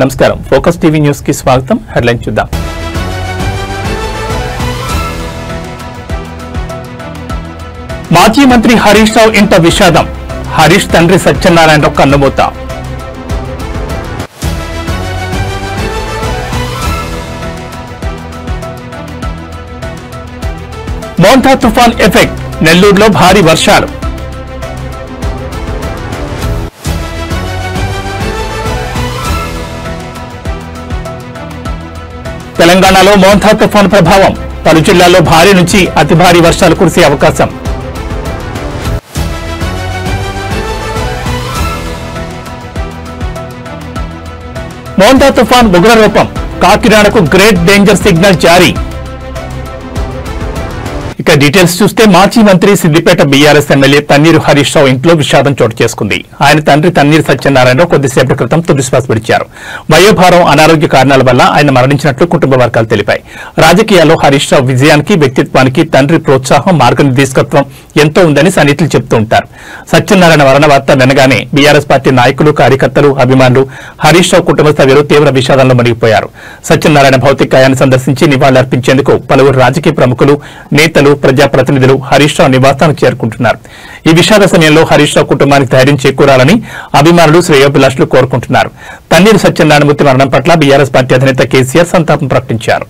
నమస్కారం focus TV news కి స్వాగతం. హెడ్లైన్ చూద్దాం. మాజీ మంత్రి హరీష్ రావు ఇంట విషాదం. హరీష్ తండ్రి సత్యనారాయణరావు కన్నుమూత. మోంతా తుఫాన్ ఎఫెక్ట్. నెల్లూరులో భారీ వర్షాలు. తెలంగాణలో మోంతా తుఫాన్ ప్రభావం. పలు జిల్లాల్లో భారీ నుంచి అతి భారీ వర్షాలు కురిసే అవకాశం. మోంతా తుఫాన్ ఉగ్రరూపం. కాకినాడకు గ్రేట్ డేంజర్ సిగ్నల్ జారీ. ఇక డీటెయిల్స్ చూస్తే మాజీ మంత్రి సిద్దిపేట బీఆర్ఎస్ ఎమ్మెల్యే తన్నీరు హరీష్ రావు ఇంట్లో విషాదం చోటు చేసుకుంది. ఆయన తండ్రి తన్నీరు సత్యనారాయణరావు కొద్దిసేపటి క్రితం తుదిశ్వాస విడిచారు. వయోభారం, అనారోగ్య కారణాల వల్ల ఆయన మరణించినట్లు కుటుంబ వర్గాలు తెలిపాయి. రాజకీయాల్లో హరీష్ రావు విజయానికి, వ్యక్తిత్వానికి తండ్రి ప్రోత్సాహం, మార్గనిర్దేశకత్వం ఎంతో ఉందని సన్నిహితులు చెబుతూ ఉంటారు. సత్యనారాయణ మరణ వార్త వినగానే బీఆర్ఎస్ పార్టీ నాయకులు, కార్యకర్తలు, అభిమానులు హరీష్ రావు కుటుంబ సభ్యులు తీవ్ర విషాదంలో మునిగిపోయారు. సత్యనారాయణ భౌతికాయాన్ని సందర్శించి నివాళులర్పించేందుకు పలువురు రాజకీయ ప్రముఖులు, నేతలు, ప్రజాప్రతినిధులు హరీష్ రావు నివాసానికి చేరుకుంటున్నారు. ఈ విషాద సమయంలో హరీష్ రావు కుటుంబానికి ధైర్యం చేకూరాలని అభిమానులు, శ్రేయోభిలాషులు కోరుకుంటున్నారు. తన్నీరు సత్యనారాయణమూర్తి మరణం పట్ల బీఆర్ఎస్ పార్టీ అధినేత కేసీఆర్ సంతాపం ప్రకటించారు.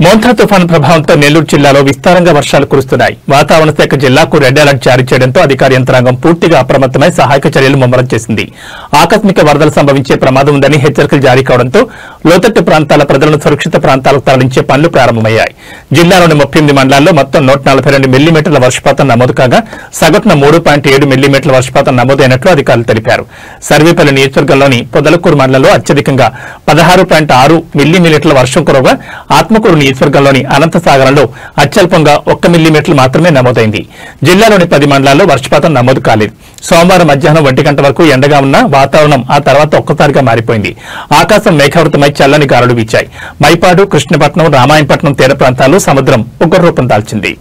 మోంతా తుఫాన్ ప్రభావంతో నెల్లూరు జిల్లాలో విస్తారంగా వర్షాలు కురుస్తున్నాయి. వాతావరణ శాఖ జిల్లాకు రెడ్ అలర్ట్ జారీ చేయడంతో అధికార యంత్రాంగం పూర్తిగా అప్రమత్తమై సహాయక చర్యలు ముమ్మరం చేసింది. ఆకస్మిక వరదలు సంభవించే ప్రమాదం ఉందని హెచ్చరికలు జారీ కావడంతో లోతట్టు ప్రాంతాల ప్రజలను సురక్షిత ప్రాంతాలకు తరలించే పనులు ప్రారంభమయ్యాయి. జిల్లాలోని 38 మండలాల్లో మొత్తం 142 మిల్లీమీటర్ల వర్షపాతం నమోదు కాగా సగటున 3.7 మిల్లీమీటర్ల వర్షపాతం నమోదైనట్లు అధికారులు తెలిపారు. సర్వేపల్లి నియోజకవర్గంలోని పొదలకూరు మండలంలో అత్యధికంగా 16.6 మిల్లీమీటర్ల వర్షం కురవగా ఆత్మకూరు నియోజకవర్గంలోని అనంతసాగరంలో అత్యల్పంగా 1 మిల్లీమీటర్లు మాత్రమే నమోదైంది. జిల్లాలోని 10 మండలాల్లో వర్షపాతం నమోదు కాలేదు. సోమవారం మధ్యాహ్నం 1 గంట వరకు ఎండగా ఉన్న వాతావరణం ఆ తర్వాత ఒక్కసారిగా మారిపోయింది. ఆకాశం మేఘావృతమై చల్లని గాలులు వీచాయి. మైపాడు, కృష్ణపట్నం, రామాయణపట్నం తీర ప్రాంతాల్లో సముద్రం ఉగ్రరూపం దాల్చింది.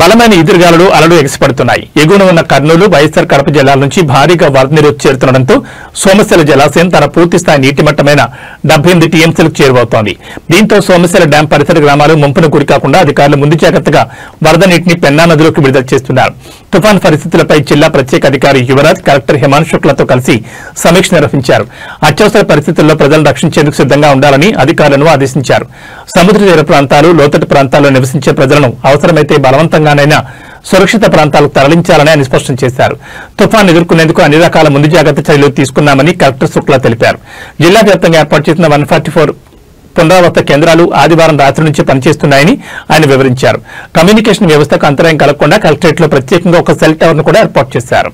బలమైన ఈదురుగాలులు, అలలు ఎగిసిపడుతున్నాయి. ఎగువన ఉన్న కర్నూలు, వైఎస్సార్ కడప జిల్లాల నుంచి భారీగా వరద నీరు చేరుతుండటంతో సోమశిల జలాశయం తన పూర్తిస్థాయి నీటి మట్టమైన 78 టీఎంసీలకు చేరువవుతోంది. దీంతో సోమశిల డ్యాం పరిసర గ్రామాలు ముంపును గురికాకుండా అధికారులు ముందు జాగ్రత్తగా వరద నీటిని పెన్నా నదిలోకి విడుదల చేస్తున్నారు. తుఫాన్ పరిస్థితులపై జిల్లా ప్రత్యేక అధికారి యువరాజ్, కలెక్టర్ హిమాంశు శుక్లతో కలిసి సమీక్ష నిర్వహించారు. అత్యవసర పరిస్థితుల్లో ప్రజలను రక్షించేందుకు సిద్ధంగా ఉండాలని అధికారులను ఆదేశించారు. సముద్ర తీర ప్రాంతాలు, లోతట్టు ప్రాంతాల్లో నివసించే ప్రజలను అవసరమైతే బలవంతంగానైనా సురక్షిత ప్రాంతాలకు తరలించాలని ఆయన స్పష్టం చేశారు. తుఫాన్ ఎదుర్కొనేందుకు అన్ని రకాల ముందు జాగ్రత్త చర్యలు తీసుకున్నామని కలెక్టర్ శుక్లా తెలిపారు. జిల్లా వ్యాప్తంగా ఏర్పాటు చేసిన 144 పునరావాస కేంద్రాలు ఆదివారం రాత్రి నుంచి పనిచేస్తున్నాయని ఆయన వివరించారు. కమ్యూనికేషన్ వ్యవస్థకు అంతరాయం కలగకుండా కలెక్టరేట్ లో ప్రత్యేకంగా ఒక సెల్ టవర్ ను కూడా ఏర్పాటు చేశారు.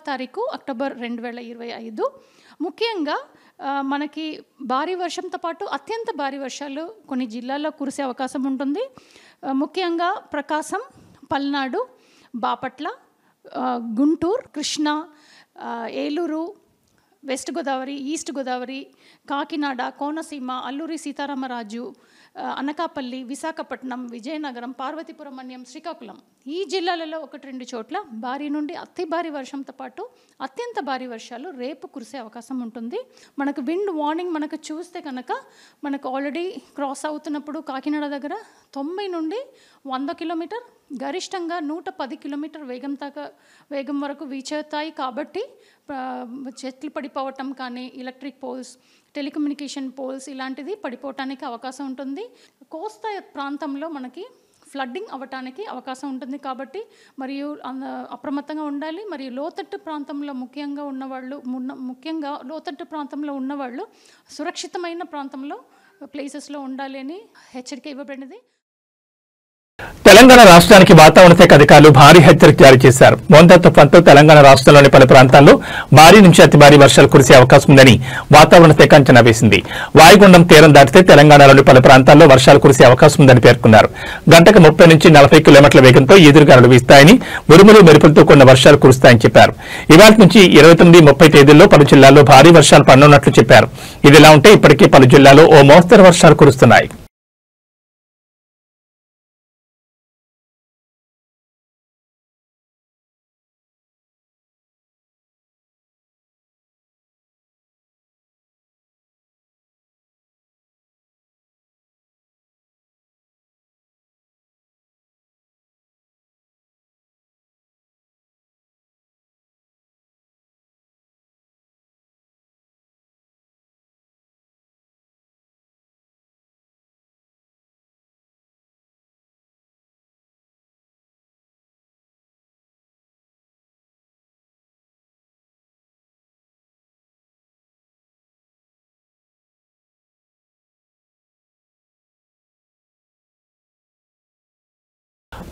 తారీఖు అక్టోబర్ 2025 ముఖ్యంగా మనకి భారీ వర్షంతో పాటు అత్యంత భారీ వర్షాలు కొన్ని జిల్లాల్లో కురిసే అవకాశం ఉంటుంది. ముఖ్యంగా ప్రకాశం, పల్నాడు, బాపట్ల, గుంటూరు, కృష్ణా, ఏలూరు, వెస్ట్ గోదావరి, ఈస్ట్ గోదావరి, కాకినాడ, కోనసీమ, అల్లూరి సీతారామరాజు, అనకాపల్లి, విశాఖపట్నం, విజయనగరం, పార్వతీపురం మన్యం, శ్రీకాకుళం ఈ జిల్లాలలో 1-2 చోట్ల భారీ నుండి అతి భారీ వర్షంతో పాటు అత్యంత భారీ వర్షాలు రేపు కురిసే అవకాశం ఉంటుంది. మనకు విండ్ వార్నింగ్ మనకు చూస్తే కనుక మనకు ఆల్రెడీ క్రాస్ అవుతున్నప్పుడు కాకినాడ దగ్గర 90 నుండి 100 కిలోమీటర్, గరిష్టంగా 110 కిలోమీటర్ వేగం వరకు వీచేస్తాయి. కాబట్టి చెట్లు పడిపోవటం కానీ, ఎలక్ట్రిక్ పోల్స్, టెలికమ్యూనికేషన్ పోల్స్ ఇలాంటిది పడిపోవటానికి అవకాశం ఉంటుంది. కోస్తా ప్రాంతంలో మనకి ఫ్లడ్డింగ్ అవ్వటానికి అవకాశం ఉంటుంది. కాబట్టి మరియు అప్రమత్తంగా ఉండాలి. మరియు లోతట్టు ప్రాంతంలో ముఖ్యంగా లోతట్టు ప్రాంతంలో ఉన్నవాళ్ళు సురక్షితమైన ప్రాంతంలో ప్లేసెస్లో ఉండాలి అని హెచ్చరిక ఇవ్వబడినది. తెలంగాణ రాష్ట్రానికి వాతావరణ శాఖ అధికారులు భారీ హెచ్చరిక జారీ చేశారు. మోంతా తుఫాన్తో తెలంగాణ రాష్ట్రంలోని పలు ప్రాంతాల్లో భారీ నుంచి అతి భారీ వర్షాలు కురిసే అవకాశం ఉందని వాతావరణ శాఖ అంచనా వేసింది. వాయుగుండం తీరం దాటితే తెలంగాణలోని పలు ప్రాంతాల్లో వర్షాలు కురిసే అవకాశం ఉందని పేర్కొన్నారు. గంటకు 30 నుంచి 40 కిలోమీటర్ల వేగంతో ఎదురుగాలులు వీస్తాయని, ఉరుములు మెరుపులతో కూడిన వర్షాలు కురుస్తాయని చెప్పారు. ఇవాళ నుంచి 29, 30 తేదీల్లో పలు జిల్లాల్లో భారీ వర్షాలు పడనున్నట్లు చెప్పారు. ఇదిలా ఉంటే ఇప్పటికే పలు జిల్లాల్లో ఓ మోస్తరు వర్షాలు కురుస్తున్నాయి.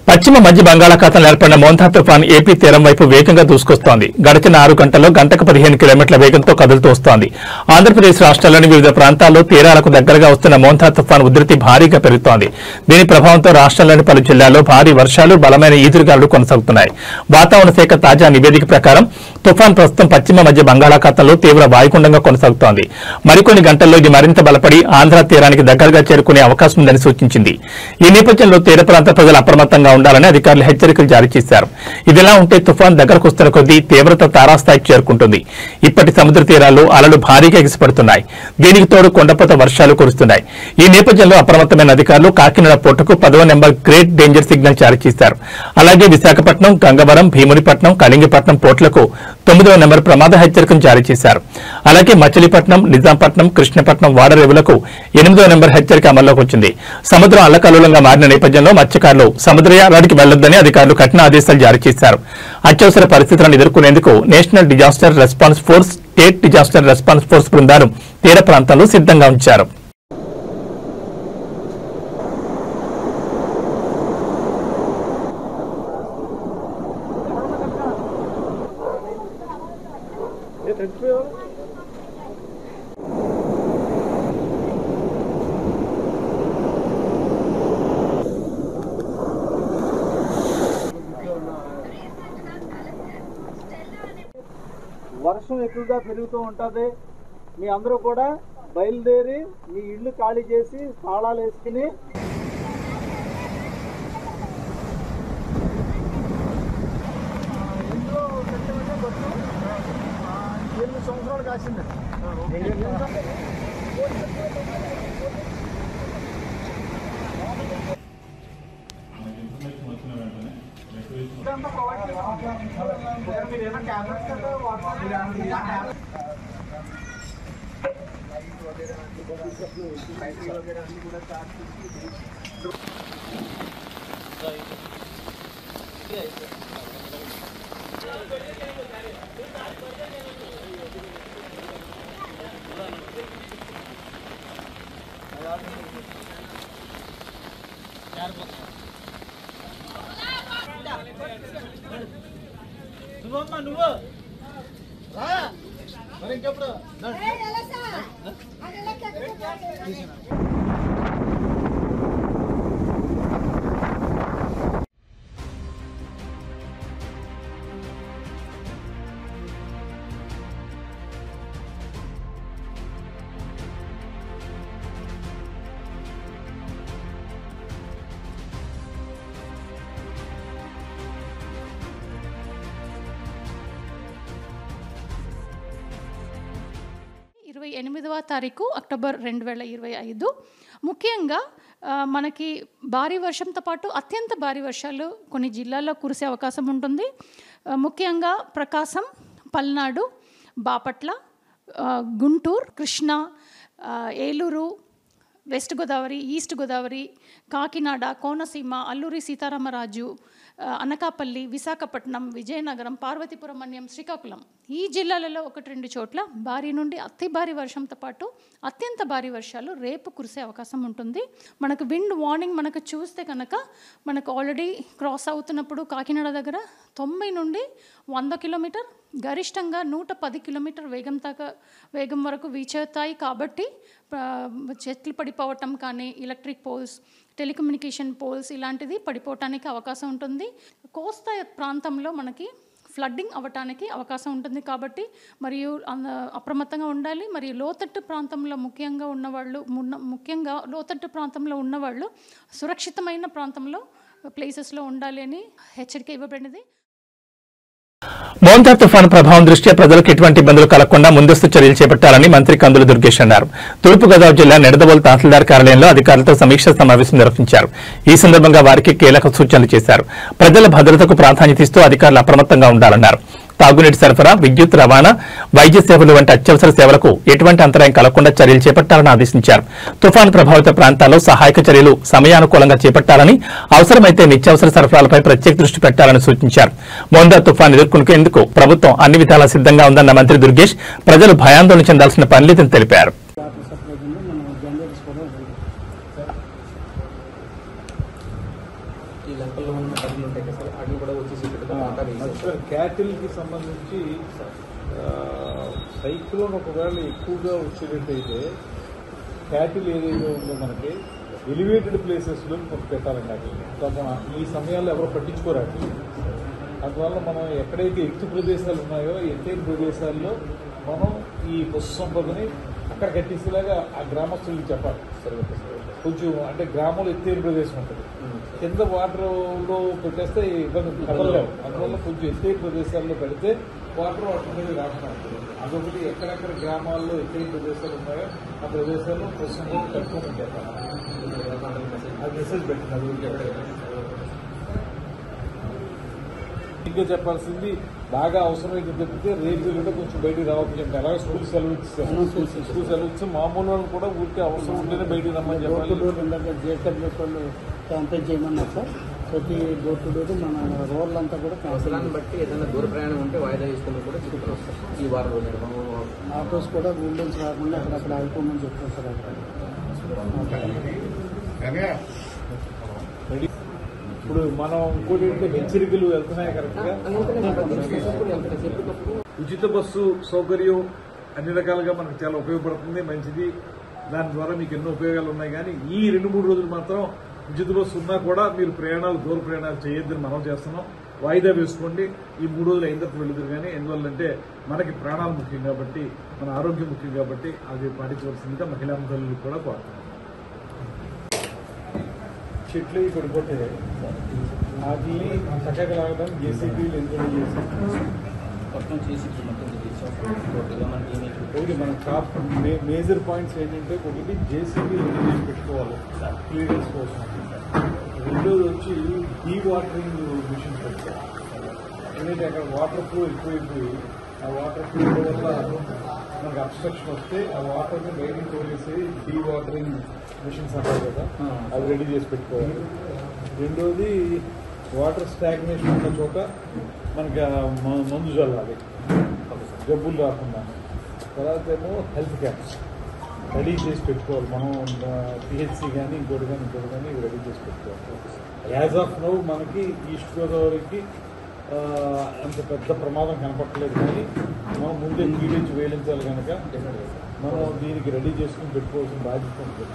పశ్చిమ మధ్య బంగాళాఖాతంలో ఏర్పడిన మోంతా తుఫాన్ ఏపీ తీరం వైపు వేగంగా దూసుకొస్తోంది. గడిచిన 6 గంటల్లో గంటకు 15 కిలోమీటర్ల వేగంతో కదులుతూ వస్తోంది. ఆంధ్రప్రదేశ్ రాష్ట్రాల్లోని వివిధ ప్రాంతాల్లో తీరాలకు దగ్గరగా వస్తున్న మోంతా తుఫాన్ ఉధృతి భారీగా పెరుగుతోంది. దీని ప్రభావంతో రాష్ట్రంలోని పలు జిల్లాల్లో భారీ వర్షాలు, బలమైన ఈదురుగాలులు కొనసాగుతున్నాయి. వాతావరణ శాఖ తాజా నివేదిక ప్రకారం తుఫాన్ ప్రస్తుతం పశ్చిమ మధ్య బంగాళాఖాతంలో తీవ్ర వాయుగుండంగా కొనసాగుతోంది. మరికొన్ని గంటల్లో ఇది మరింత బలపడి ఆంధ్ర తీరానికి దగ్గరగా చేరుకునే అవకాశం ఉందని సూచించింది. ఈ నేపథ్యంలో తీర ప్రాంత ప్రజలు అప్రమత్తంగా ఉండాలని అధికారులు హెచ్చరికలు జారీ చేశారు. ఇదిలా ఉంటే తుఫాన్ దగ్గరకు వస్తున్న కొద్దీ తీవ్రత తారాస్థాయికి చేరుకుంటుంది. ఇప్పటి సముద్ర తీరాల్లో అలలు భారీగా ఎగిసిపడుతున్నాయి. దీనికి తోడు కొండపోత వర్షాలు కురుస్తున్నాయి. ఈ నేపథ్యంలో అప్రమత్తమైన అధికారులు కాకినాడ పోర్టుకు 10వ నెంబర్ గ్రేట్ డేంజర్ సిగ్నల్ జారీ చేశారు. అలాగే విశాఖపట్నం, గంగవరం, భీమునిపట్నం, కళింగపట్నం పోర్టులకు 9వ నెంబర్ ప్రమాద హెచ్చరికను జారీ చేశారు. అలాగే మచిలీపట్నం, నిజాంపట్నం, కృష్ణపట్నం వాడరేవులకు 8వ నెంబర్ హెచ్చరిక అమల్లోకి వచ్చింది. సముద్రం అల్లకల్లోలంగా మారిన నేపథ్యంలో మత్స్యకారులు సముద్రయానానికి వెళ్లొద్దని అధికారులు కఠిన ఆదేశాలు జారీ చేశారు. అత్యవసర పరిస్థితులను ఎదుర్కొనేందుకు national disaster response force, state disaster response force బృందాలు తీర ప్రాంతాల్లో సిద్ధంగా ఉంచారు. వర్షం ఎక్కువగా పెరుగుతూ ఉంటుంది. మీ అందరూ కూడా బయలుదేరి మీ ఇల్లు ఖాళీ చేసి తాళాలు వేసుకుని 8 సంవత్సరాలు కాసింది. నువ్వు రా మరి ఇంకెప్పుడు 8వ తారీఖు అక్టోబర్ 2025. ముఖ్యంగా మనకి భారీ వర్షంతో పాటు అత్యంత భారీ వర్షాలు కొన్ని జిల్లాల్లో కురిసే అవకాశం ఉంటుంది. ముఖ్యంగా ప్రకాశం, పల్నాడు, బాపట్ల, గుంటూరు, కృష్ణా, ఏలూరు, వెస్ట్ గోదావరి, ఈస్ట్ గోదావరి, కాకినాడ, కోనసీమ, అల్లూరి సీతారామరాజు, అనకాపల్లి, విశాఖపట్నం, విజయనగరం, పార్వతీపురం మన్యం, శ్రీకాకుళం ఈ జిల్లాలలో 1-2 చోట్ల భారీ నుండి అతి భారీ వర్షంతో పాటు అత్యంత భారీ వర్షాలు రేపు కురిసే అవకాశం ఉంటుంది. మనకు విండ్ వార్నింగ్ మనకు చూస్తే కనుక మనకు ఆల్రెడీ క్రాస్ అవుతున్నప్పుడు కాకినాడ దగ్గర 90 నుండి 100 కిలోమీటర్, గరిష్టంగా 110 కిలోమీటర్ వేగం వరకు వీచేస్తాయి. కాబట్టి చెట్లు పడిపోవటం కానీ, ఎలక్ట్రిక్ పోల్స్, టెలికమ్యూనికేషన్ పోల్స్ ఇలాంటిది పడిపోవటానికి అవకాశం ఉంటుంది. కోస్తా ప్రాంతంలో మనకి ఫ్లడ్డింగ్ అవ్వటానికి అవకాశం ఉంటుంది. కాబట్టి మరియు అప్రమత్తంగా ఉండాలి. మరియు లోతట్టు ప్రాంతంలో ముఖ్యంగా లోతట్టు ప్రాంతంలో ఉన్నవాళ్ళు సురక్షితమైన ప్రాంతంలో ప్లేసెస్లో ఉండాలి అని హెచ్చరిక ఇవ్వబడినది. మోంతా తుఫాను ప్రభావం దృష్ట్యా ప్రజలకు ఎటువంటి ఇబ్బందులు కలగకుండా ముందస్తు చర్యలు చేపట్టాలని మంత్రి కందుల దుర్గేష్ అన్నారు. తూర్పుగోదావరి జిల్లా నిడదవోలు తహసీల్దార్ కార్యాలయంలో అధికారులతో సమీక్షా సమావేశం నిర్వహించారు. ఈ సందర్భంగా వారికి కీలక సూచనలు చేశారు. ప్రజల భద్రతకు ప్రాధాన్యత ఇస్తూ అధికారులు అప్రమత్తంగా ఉండాలన్నారు. తాగునీటి సరఫరా, విద్యుత్ రవాణా, వైద్య సేవలు వంటి అత్యవసర సేవలకు ఎటువంటి అంతరాయం కలగకుండా చర్యలు చేపట్టాలని ఆదేశించారు. తుఫాను ప్రభావిత ప్రాంతాల్లో సహాయక చర్యలు సమయానుకూలంగా చేపట్టాలని, అవసరమైతే నిత్యావసర సరఫరాలపై ప్రత్యేక దృష్టి పెట్టాలని సూచించారు. మోందా తుఫాను ఎదుర్కొనేందుకు ప్రభుత్వం అన్ని విధాలా సిద్ధంగా ఉందన్న మంత్రి దుర్గేష్ ప్రజలు భయాందోళన చెందాల్సిన పని లేదని తెలిపారు. క్యాటిల్కి సంబంధించి సైక్లోన్ ఒకవేళ ఎక్కువగా వచ్చేటట్టయితే క్యాటిల్ ఏదైతే ఉందో మనకి ఎలివేటెడ్ ప్లేసెస్లో పెట్టాలండి. అట్లా ఈ సమయాల్లో ఎవరు పట్టించుకోరాలి. అందువల్ల మనం ఎక్కడైతే ఎత్తు ప్రదేశాలు ఉన్నాయో ఎత్తైన ప్రదేశాల్లో మనం ఈ పశు సంపదని అక్కడ కట్టించేలాగా ఆ గ్రామస్తులకు చెప్పాలి. కొంచెం అంటే గ్రామంలో ఎత్తైన ప్రదేశం ఉంటుంది, కింద వాటర్లో పెట్టేస్తే ఇబ్బంది కదలలేము. అందువల్ల కొంచెం ఎత్తైన ప్రదేశాల్లో పెడితే వాటర్ మీద రాకుండా ఉంటుంది. అదొకటి. ఎక్కడెక్కడ గ్రామాల్లో ఎత్తైన ప్రదేశాలు ఉన్నాయో ఆ ప్రదేశాల్లో ప్రస్తుతం కట్టుకోమని చెప్పాలి. అది మెసేజ్ పెట్టినది. ఇంకా చెప్పాల్సింది బాగా అవసరమైతే తప్పితే రేపు కూడా కొంచెం బయటికి రావద్దని చెప్పి అలాగే స్కూల్ సెలవు ఇచ్చారు. స్కూల్ సెలవు ఇచ్చి మామూలు వాళ్ళు కూడా ఊరికే అవసరం ఉంటేనే బయటికి రమ్మని చెప్పాలి. క్యాంపెయిన్ చేయమన్నారు సార్. ప్రతి డోర్ టు డోర్ మన రోడ్లంతా కూడా అవసరాన్ని బట్టి ఏదైనా దూర ప్రయాణం ఉంటే వాయిదా తీసుకుని కూడా చెప్తాం సార్. ఈ వారం రోజులు ఆటోస్ కూడా వీళ్ళెన్స్ రాకుండా అక్కడ ఆగిపోమని చెప్తాం సార్. ఇప్పుడు మనం ఇంకోటి హెచ్చరికలు వెళ్తున్నాయి కరెక్ట్గా. ఉచిత బస్సు సౌకర్యం అన్ని రకాలుగా మనకు చాలా ఉపయోగపడుతుంది, మంచిది. దాని ద్వారా మీకు ఎన్నో ఉపయోగాలు ఉన్నాయి. కానీ ఈ 2-3 రోజులు మాత్రం ఉచిత బస్సు ఉన్నా కూడా మీరు దూర ప్రయాణాలు చేయొద్దని మనం చేస్తున్నాం. వాయిదా వేసుకోండి. ఈ 3 రోజులు అయిన తర్వాత వెళ్తారు. కానీ ఎందువల్లంటే మనకి ప్రాణాలు ముఖ్యం కాబట్టి, మన ఆరోగ్యం ముఖ్యం కాబట్టి అది పాటించవలసిందిగా మహిళా తల్లులకు కూడా కోరుతున్నాం. చెట్లు పడిపోతే వాటిని చక్కగా లాగడానికి జేసీబీలు ఎంజాయ్ చేసి ఒకటి మన టాప్ మేజర్ పాయింట్స్ ఏంటంటే, ఒకటి జేసీబీలు ఎంజాయ్ పెట్టుకోవాలి క్లియరెన్స్ కోసం. రెండోది వచ్చి డీ వాటరింగ్ మిషన్ పెట్టుకోవాలి. ఎందుకంటే అక్కడ వాటర్ ఫ్లో ఎక్కువైపోయి ఆ వాటర్ ఫ్లో వల్ల మనకు అబ్స్ట్రక్షన్ వస్తే ఆ వాటర్ని బయటికి తోలేసి డీ వాటరింగ్ మిషన్స్ అంటారు కదా, అవి రెడీ చేసి పెట్టుకోవాలి. రెండోది వాటర్ స్టాగ్నేషన్ ఉన్న చోట మనకి మందు చల్లాలి జబ్బులు రాకుండా. తర్వాత ఏమో హెల్త్ క్యాంప్స్ రెడీ చేసి పెట్టుకోవాలి. మనం పిహెచ్సి కానీ ఇంకోటి కానీ ఇవి రెడీ చేసి పెట్టుకోవాలి. యాజ్ ఆఫ్ నౌ మనకి ఈస్ట్ గోదావరికి అంత పెద్ద ప్రమాదం కనపట్టలేదు. కానీ మనం ముందే పీడించి వేయించాలి కనుక మనం దీనికి రెడీ చేసుకుని పెట్టుకోవాల్సిన బాధ్యత ఉంటుంది.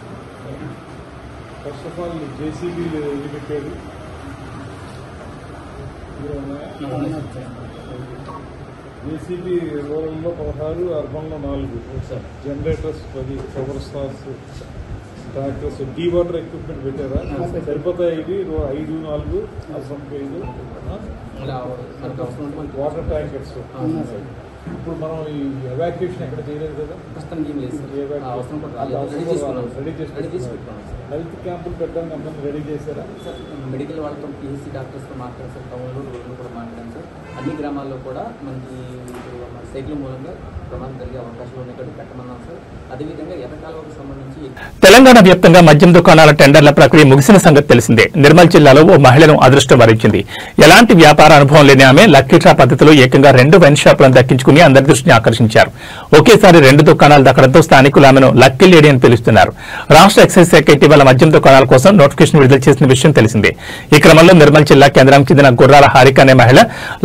ఫస్ట్ ఆఫ్ ఆల్ జేసీబీలు ఎన్ని పెట్టారు? జేసీబీ రూరల్లో 16, అర్బన్లో 4, generators 10, power stars, tractors, dewater equipment పెట్టారా? సరిపోతాయి. ఇది 5, 4 అసలు 5 వాటర్ ట్యాంకర్స్ ఇప్పుడు మనం ఈ ఎవాక్యుయేషన్ ఎక్కడ చేయలేదు కదా, ప్రస్తుతం ఏం లేదు సార్. అవసరం కూడా రాలేదు. రెడీ చేసి పెట్టుకున్నాం సార్. హెల్త్ క్యాంపులు పెట్టడానికి అందరినీ రెడీ చేశారా సార్? మెడికల్ వాళ్ళతో పిహెచ్సి డాక్టర్స్తో మాట్లాడారు సార్. టౌన్లో రోడ్లు కూడా మాట్లాడాం సార్. అన్ని గ్రామాల్లో కూడా మనకి మన సైకిల్ మూలంగా ప్రమాదం జరిగే అవకాశాలు ఉన్నాయి కాబట్టి పెట్టమన్నాం సార్. అదేవిధంగా ఎర్రకాలువకు సంబంధించి తెలంగాణ వ్యాప్తంగా మద్యం దుకాణాల టెండర్ల ప్రక్రియ ముగిసిన సంగతి తెలిసిందే. నిర్మల్ జిల్లాలో ఓ మహిళను అదృష్టం వరించింది. ఎలాంటి వ్యాపార అనుభవం లేని ఆమె లక్కీ డ్రా పద్ధతిలో ఏకంగా 2 వైన్ షాపులను దక్కించుకుని అందరి దృష్టిని ఆకర్షించారు. ఒకేసారి 2 దుకాణాలు దక్కడంతో స్థానికులు ఆమెను లక్కీ లేడీ అని పిలుస్తున్నారు. రాష్ట్ర ఎక్సైజ్ శాఖ ఇటీవల మద్యం దుకాణాల కోసం నోటిఫికేషన్ విడుదల చేసిన విషయం తెలిసిందే. ఈ క్రమంలో నిర్మల్ జిల్లా కేంద్రానికి చెందిన గుర్రాల హారిక అనే మహిళ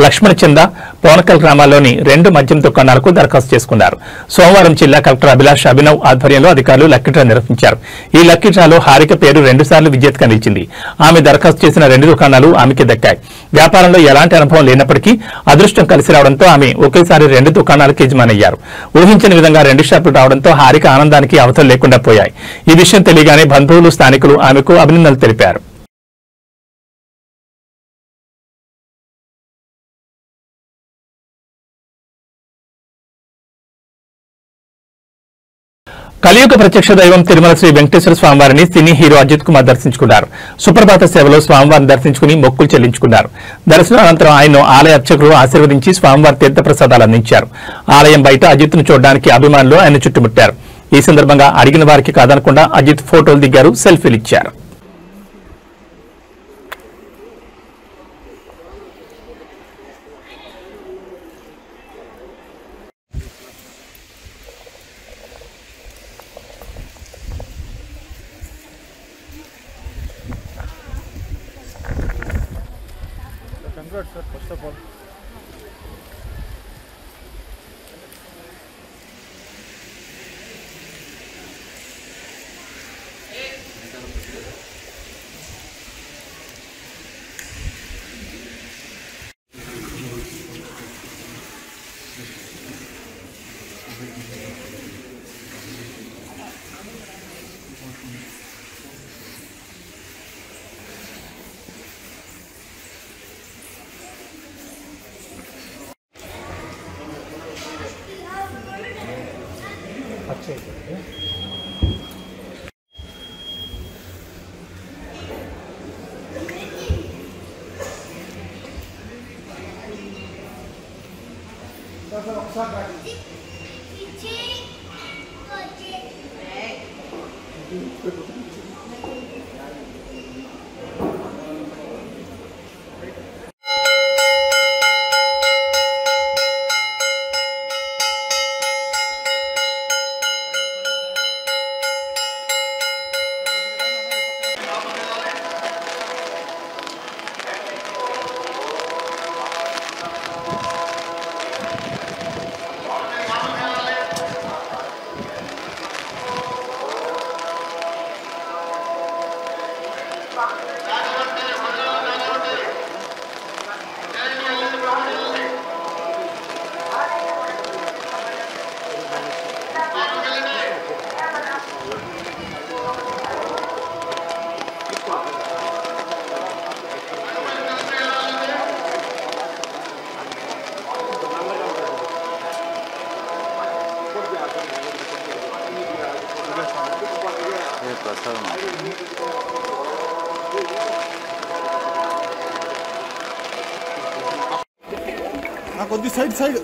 లక్ష్మణ చంద పోనకల్ గ్రామాల్లోని 2 మద్యం దుకాణాలకు దరఖాస్తు చేసుకున్నారు. సోమవారం జిల్లా కలెక్టర్ అభిలాష్ అభినవ్ ఆధ్వర్యంలో అధికారులు లక్కీ డ్రా నిర్వహించారు. ఈ లక్కీ డ్రాలో హారిక పేరు 2 సార్లు విజేతగా నిలిచింది. ఆమె దరఖాస్తు చేసిన 2 దుకాణాలు ఆమెకి దక్కాయి. వ్యాపారంలో ఎలాంటి అనుభవం లేనప్పటికీ అదృష్టం కలిసి రావడంతో ఆమె ఒకేసారి 2 దుకాణాలకు యజమానయ్యారు. ఊహించని విధంగా 2 షాపులు రావడంతో హారిక ఆనందానికి అవతలు లేకుండా పోయాయి. ఈ విషయం తెలియగానే బంధువులు స్థానికులు ఆమెకు అభినందనలు తెలిపారు. కలియుగ ప్రత్యక్ష దైవం తిరుమల శ్రీ వెంకటేశ్వర స్వామివారిని సినీ హీరో అజిత్ కుమార్ దర్శించుకున్నారు. సుప్రభాత సేవలో స్వామివారిని దర్శించుకుని మొక్కులు చెల్లించుకున్నారు. దర్శనం అనంతరం ఆయన్ను ఆలయ అర్చకులు ఆశీర్వదించి స్వామివారి తీర్థప్రసాదాలు అందించారు. ఆలయం బయట అజిత్ను చూడడానికి అభిమానులు ఆయన చుట్టుముట్టారు. ఈ సందర్భంగా అడిగిన వారికి కాదనకుండా అజిత్ ఫోటోలు దిగారు, సెల్ఫీలు ఇచ్చారు. Congrats, sir, first of all. కొద్ది సైడ్ సైడ్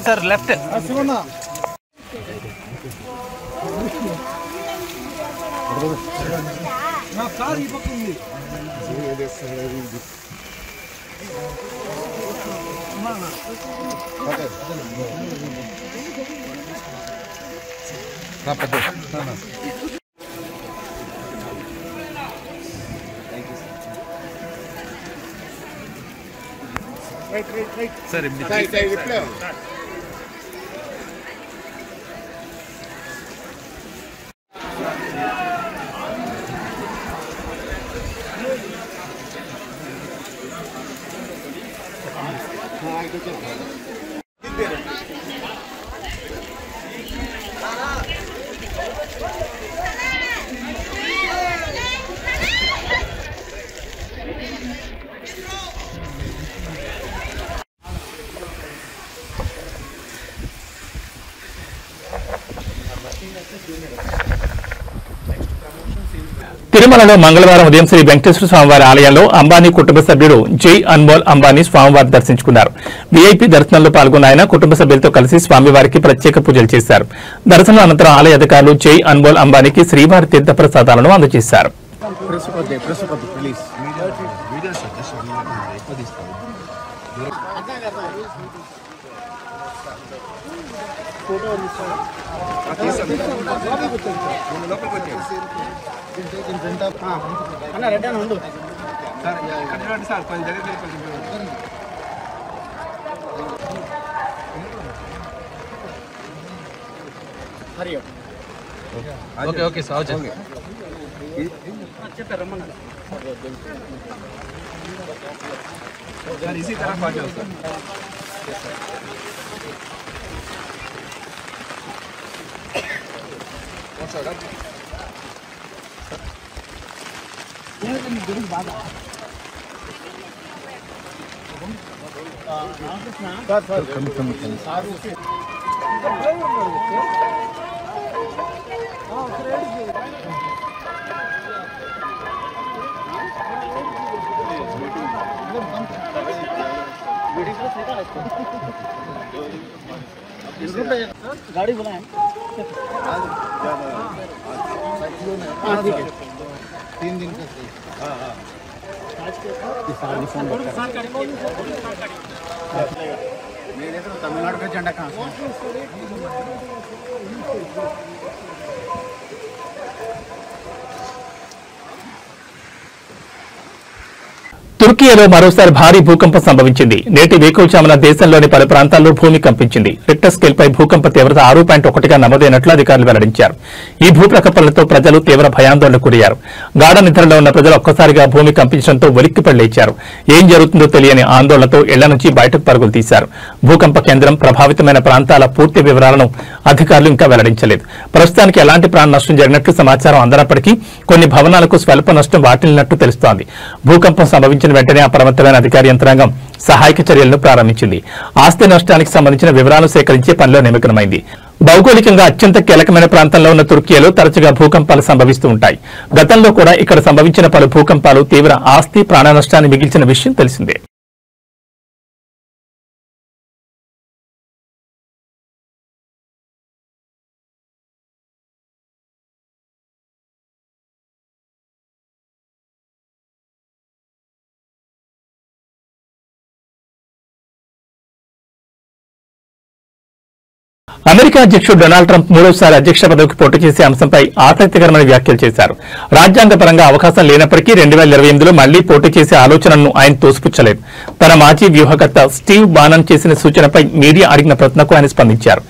సార్ లెఫ్ట్ నా కార్ ఈ పక్క ఉంది. సార్ తిరుమలలో మంగళవారం ఉదయం శ్రీ వెంకటేశ్వర స్వామివారి ఆలయంలో అంబానీ కుటుంబ సభ్యుడు జై అన్మోల్ అంబానీ స్వామివారిని దర్శించుకున్నారు. వీఐపీ దర్శనంలో పాల్గొన్న ఆయన కుటుంబ సభ్యులతో కలిసి స్వామివారికి ప్రత్యేక పూజలు చేశారు. దర్శనం అనంతరం ఆలయ అధికారులు జై అన్మోల్ అంబానీకి శ్రీవారి తీర్థ ప్రసాదాలను అందజేశారు. అన్న రెడ్డి ఉండు సార్ కొంచెం దగ్గర ఓకే ఓకే సార్ చెప్పారు రమ్మన్నారు इसी तरह आ जाओ सर गाड़ी बुलाएं ठीक है 3 दिन का मेरे तो तमिलनाडु का झंडा कहाँ से తుర్కీలో మరోసారి భారీ భూకంపం సంభవించింది. నేటి వేకువజామున దేశంలోని పలు ప్రాంతాల్లో భూమి కంపించింది. రిక్టర్ స్కేల్పై భూకంప తీవ్రత 6.1గా నమోదైనట్లు అధికారులు వెల్లడించారు. ఈ భూప్రకంపనలతో ప్రజలు తీవ్ర భయాందోళనకు గురయ్యారు. గాఢ నిద్రలో ఉన్న ప్రజలు ఒక్కసారిగా భూమి కంపించడంతో ఉలిక్కిపడి లేచారు. ఏం జరుగుతుందో తెలియని ఆందోళనతో ఇళ్ల నుంచి బయటకు పరుగులు తీశారు. భూకంప కేంద్రం ప్రభావితమైన ప్రాంతాల పూర్తి వివరాలను అధికారులు ఇంకా వెల్లడించలేదు. ప్రస్తుతానికి ఎలాంటి ప్రాణ నష్టం జరిగినట్లు సమాచారం అందనప్పటికీ కొన్ని భవనాలకు స్వల్ప నష్టం వాటిల్లినట్టు తెలుస్తోంది. భూకంపం సంభవించిన వెంటనే అప్రమత్తమైన అధికార యంత్రాంగం సహాయక చర్యలను ప్రారంభించింది. ఆస్తి నష్టానికి సంబంధించిన వివరాలు సేకరించే పనిలో నిమగ్నమైంది. భౌగోళికంగా అత్యంత కీలకమైన ప్రాంతంలో ఉన్న తుర్కీలో తరచుగా భూకంపాలు సంభవిస్తూ ఉంటాయి. గతంలో కూడా ఇక్కడ సంభవించిన పలు భూకంపాలు తీవ్ర ఆస్తి ప్రాణ నష్టాన్ని మిగిల్చిన విషయం తెలిసిందే. అమెరికా అధ్యక్షుడు డొనాల్డ్ ట్రంప్ మూడోసారి అధ్యక్ష పదవికి పోటీ చేసే అంశంపై ఆసక్తికరమైన వ్యాఖ్యలు చేశారు. రాజ్యాంగపరంగా అవకాశం లేనప్పటికీ 2028లో మళ్లీ పోటీ చేసే ఆలోచనను ఆయన తోసిపుచ్చలేదు. తన మాజీ వ్యూహకర్త స్టీవ్ బానన్ చేసిన సూచనపై మీడియా అడిగిన ప్రశ్నకు ఆయన స్పందించారు.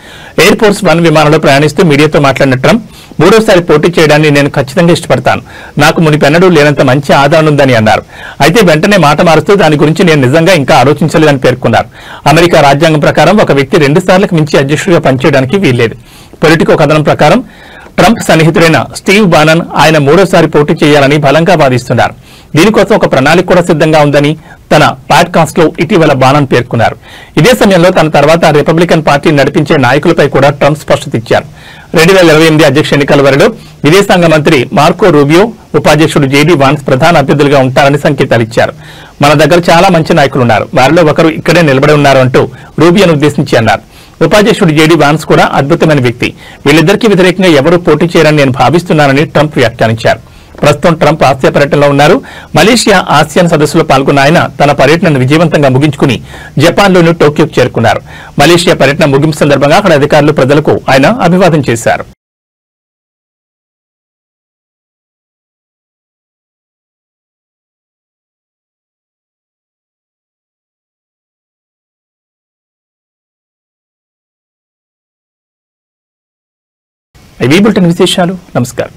ఎయిర్ ఫోర్స్ 1 విమానంలో ప్రయాణిస్తూ మీడియాతో మాట్లాడిన ట్రంప్ మూడోసారి పోటీ చేయడాన్ని నేను ఖచ్చితంగా ఇష్టపడతాను. నాకు మునిపెన్నడూ లేనంత మంచి ఆదరణ ఉందని అన్నారు. అయితే వెంటనే మాట మారుస్తూ దాని గురించి నేను నిజంగా ఇంకా ఆలోచించలేదని పేర్కొన్నారు. అమెరికా రాజ్యాంగం ప్రకారం ఒక వ్యక్తి 2 సార్లకు మించి అధ్యక్షుడిగా పనిచేయడానికి వీల్లేదు. పొలిటికో కథనం ప్రకారం ట్రంప్ సన్నిహితుడైన స్టీవ్ బానన్ ఆయన మూడోసారి పోటీ చేయాలని బలంగా వాదిస్తున్నారు. దీనికోసం ఒక ప్రణాళిక కూడా సిద్ధంగా ఉందని తన పాడ్కాస్ట్ లో ఇటీవల బానన్ పేర్కొన్నారు. ఇదే సమయంలో తన తర్వాత రిపబ్లికన్ పార్టీ నడిపించే నాయకులపై కూడా ట్రంప్ స్పష్టత ఇచ్చారు. 2028 అధ్యక్ష ఎన్నికల వరలో విదేశాంగ మంత్రి మార్కో రూబియో, ఉపాధ్యక్షుడు జేడీ వాన్స్ ప్రధాన అభ్యర్థులుగా ఉంటారని సంకేతాలిచ్చారు. మన దగ్గర చాలా మంచి నాయకులున్నారు, వారిలో ఒకరు ఇక్కడే నిలబడి ఉన్నారు అంటూ రూబియోను ఉద్దేశించి అన్నారు. ఉపాధ్యక్షుడు జేడీ వాన్స్ కూడా అద్భుతమైన వ్యక్తి. వీళ్ళిద్దరికీ వ్యతిరేకంగా ఎవరూ పోటీ చేయరని నేను భావిస్తున్నానని ట్రంప్ వ్యాఖ్యానించారు. ప్రస్తుతం ట్రంప్ ఆసియా పర్యటనలో ఉన్నారు. మలేషియా ఆసియాన్ సదస్సులో పాల్గొన్న ఆయన తన పర్యటనను విజయవంతంగా ముగించుకుని జపాన్లోని టోక్యోకు చేరుకున్నారు. మలేషియా పర్యటన ముగింపు సందర్భంగా అక్కడ అధికారులు ప్రజలకు ఆయన అభివాదం చేశారు. ఈ బులెటిన్ విశేషాలు. నమస్కారం.